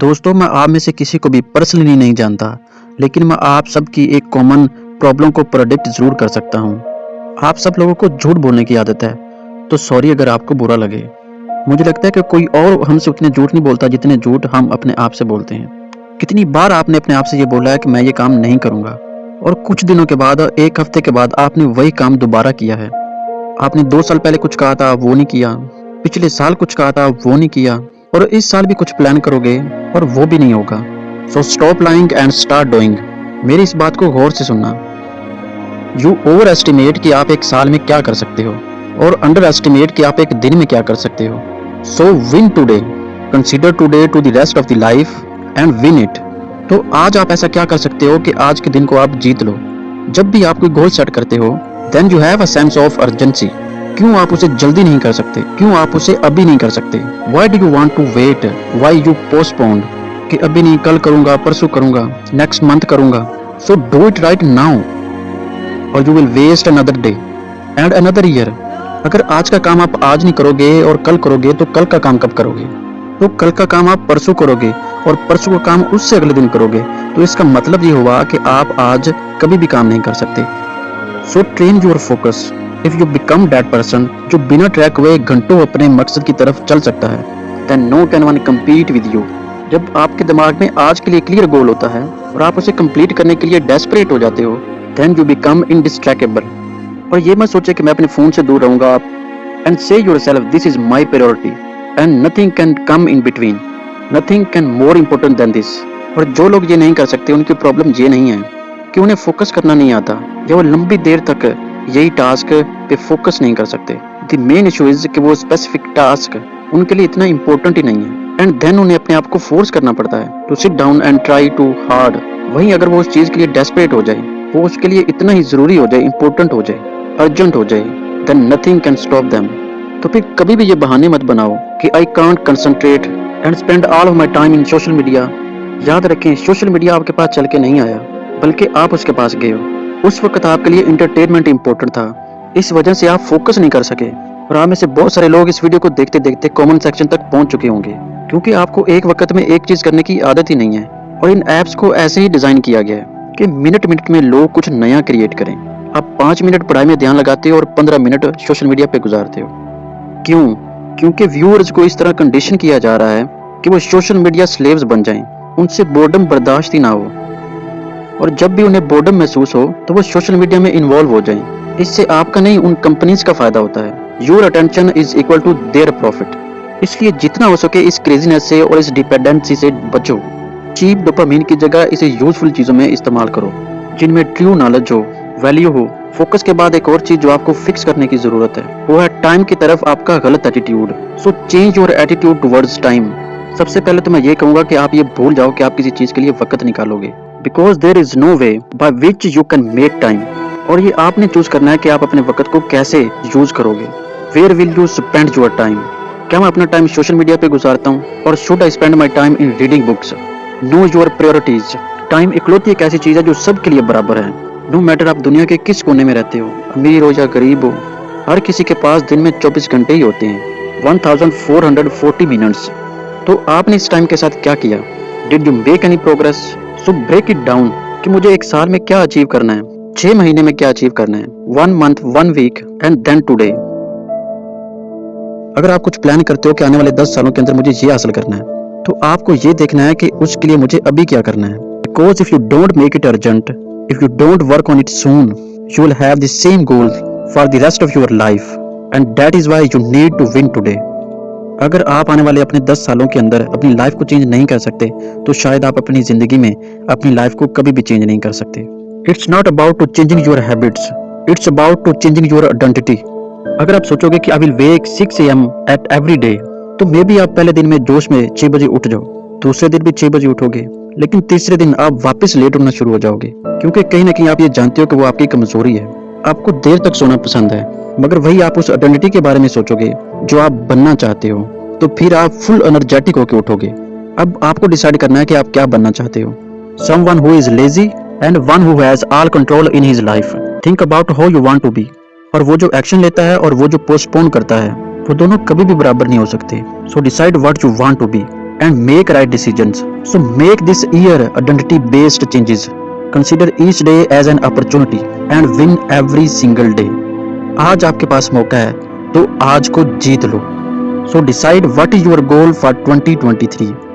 दोस्तों, मैं आप में से किसी को भी पर्सनली नहीं जानता, लेकिन मैं आप सबकी एक कॉमन प्रॉब्लम को प्रेडिक्ट ज़रूर कर सकता हूँ। आप सब लोगों को झूठ बोलने की आदत है, तो सॉरी अगर आपको बुरा लगे। मुझे लगता है कि कोई और हमसे उतने झूठ नहीं बोलता जितने झूठ हम अपने आप से बोलते हैं। कितनी बार आपने अपने आप से ये बोला है कि मैं ये काम नहीं करूँगा, और कुछ दिनों के बाद, एक हफ्ते के बाद आपने वही काम दोबारा किया है। आपने 2 साल पहले कुछ कहा था, वो नहीं किया। पिछले साल कुछ कहा था, वो नहीं किया। और इस साल भी कुछ प्लान करोगे और वो भी नहीं होगा। So stop lying and start doing. मेरी इस बात को गौर से सुनना। यू ओवर एस्टिमेट कि आप एक साल में क्या कर सकते हो, और अंडर एस्टिमेट कि आप एक दिन में क्या कर सकते हो। So win today, consider today to the rest of the life and win it. तो आज आप ऐसा क्या कर सकते हो कि आज के दिन को आप जीत लो। जब भी आप कोई गोल सेट करते हो, then you have a sense of urgency. क्यों आप उसे जल्दी नहीं कर सकते? क्यों आप उसे अभी नहीं कर सकते? Why do you want to wait? Why you postponed? कि अभी नहीं, कल करूंगा, परसों करूंगा, नेक्स्ट मंथ करूंगा। So do it right now, or you will waste another day and another year. अगर आज का काम आप आज नहीं करोगे और कल करोगे, तो कल का काम कब करोगे? तो कल का काम आप परसों करोगे और परसों का काम उससे अगले दिन करोगे। तो इसका मतलब ये हुआ कि आप आज कभी भी काम नहीं कर सकते। So train your focus. If you become that person जो बिना ट्रैक हुए घंटों अपने मकसद की तरफ चल सकता है, then no can one compete with you. जब आपके दिमाग में आज के लिए क्लियर गोल होता है और आप उसे कंप्लीट करने के लिए डेस्परेट हो जाते हो, then you become indistractable. और ये मत सोचे कि मैं अपने फोन से दूर रहूंगा, and say yourself this is my priority and nothing can come in between. Nothing can more important than this. और जो लोग ये नहीं कर सकते, उनकी प्रॉब्लम ये नहीं है कि उन्हें फोकस करना नहीं आता, या वो लंबी देर तक यही टास्क पे फोकस नहीं कर सकते। द मेन इशू इज कि वो स्पेसिफिक टास्क उनके लिए इतना इम्पोर्टेंट ही नहीं है, एंड देन उन्हें अपने आप को फोर्स करना पड़ता है to sit down and try to hard. वहीं अगर वो उस चीज के लिए डेस्परेट हो जाए, वो उसके लिए इतना ही जरूरी हो जाए, इंपॉर्टेंट हो जाए, अर्जेंट हो जाए, then nothing can stop them. तो फिर कभी भी ये बहाने मत बनाओ कि I can't concentrate and spend all of my time in social media. याद रखें, सोशल मीडिया आपके पास चल के नहीं आया, बल्कि आप उसके पास गए हो। उस वक्त आपके लिए एंटरटेनमेंट इंपॉर्टेंट था, इस वजह से आप फोकस नहीं कर सके। और आप में से बहुत सारे लोग इस वीडियो को देखते देखते कमेंट सेक्शन तक पहुंच चुके होंगे, क्योंकि आपको एक वक्त में एक चीज करने की आदत ही नहीं है। और इन ऐप्स को ऐसे ही डिजाइन किया गया है कि मिनट मिनट में लोग कुछ नया क्रिएट करें। आप 5 मिनट पढ़ाई में ध्यान लगाते हो और 15 मिनट सोशल मीडिया पे गुजारते हो। क्यों? क्योंकि व्यूअर्स को इस तरह कंडीशन किया जा रहा है कि वो सोशल मीडिया स्लेव्स बन जाएं, उनसे बोर्डम बर्दाश्त ही ना हो, और जब भी उन्हें बोर्डम महसूस हो तो वो सोशल मीडिया में इन्वॉल्व हो जाएं। इससे आपका नहीं, उन कंपनीज का फायदा होता है। Your attention is equal to their profit. इसलिए जितना हो सके इस क्रेजीनेस से और इस डिपेंडेंसी से बचो। चीप डोपामिन की जगह इसे यूजफुल चीजों में इस्तेमाल करो, जिनमें ट्रू नॉलेज हो, वैल्यू हो। फोकस के बाद एक और चीज जो आपको फिक्स करने की जरूरत है, वो है टाइम की तरफ आपका गलत attitude. So change your attitude towards time. सबसे पहले तो मैं ये कहूंगा कि आप ये भूल जाओ कि आप किसी चीज के लिए वक्त निकालोगे, because there is no way by which you can make time. और ये आपने चूज करना है कि आप अपने वक्त को कैसे यूज करोगे। Where will you spend your time? क्या मैं अपना टाइम सोशल मीडिया पे गुजारता हूँ, और should I spend my time in reading books? Know your priorities. Time इकलौती एक ऐसी चीज है जो सबके लिए बराबर है। नो मैटर आप दुनिया के किस कोने में रहते हो, अमीर हो या गरीब हो, हर किसी के पास दिन में 24 घंटे ही होते हैं, 1440 मिनट्स। तो आपने इस टाइम के साथ क्या किया? Did you make any progress? So break it down कि मुझे एक साल में क्या अचीव करना है, 6 महीने में क्या अचीव करना है, 1 month, 1 week and then today. अगर आप कुछ प्लान करते हो कि आने वाले 10 सालों के अंदर मुझे ये हासिल करना है, तो आपको ये देखना है कि उसके लिए मुझे अभी क्या करना है। Because if you don't make it urgent, if you don't work on it soon, you will have the same goal for the rest of your life, and that is why you need to win today. अगर आप आने वाले अपने 10 सालों के अंदर अपनी life को चेंज नहीं कर सकते, तो शायद आप अपनी जिंदगी में अपनी लाइफ को कभी भी चेंज नहीं कर सकते। It's not about to changing your habits, it's about to changing your identity. अगर आप सोचोगे कि I will wake 6 AM at every day, तो मे बी आप पहले दिन में जोश में 6 बजे उठ जाओ, दूसरे दिन भी 6 बजे उठोगे, लेकिन तीसरे दिन आप वापस लेट उठना शुरू हो जाओगे, क्योंकि कहीं ना कहीं आप ये जानते हो कि वो आपकी कमजोरी है। आपको देर तक सोना पसंद है, मगर वही आप उस आइडेंटिटी के बारे में सोचोगे जो आप बनना चाहते हो, तो फिर आप फुल एनर्जेटिक होकर उठोगे। अब आपको डिसाइड करना है कि आप क्या बनना चाहते हो। Someone who is lazy and one who has all control in his life. Think about how you want to be. और वो जो एक्शन लेता है और वो जो पोस्टपोन करता है, वो दोनों कभी भी बराबर नहीं हो सकते। So decide what you want to be and make right decisions. So make this year identity based changes. Consider each day as an opportunity and win every single day. आज आपके पास मौका है तो आज को जीत लो. So decide what is your goal for 2023.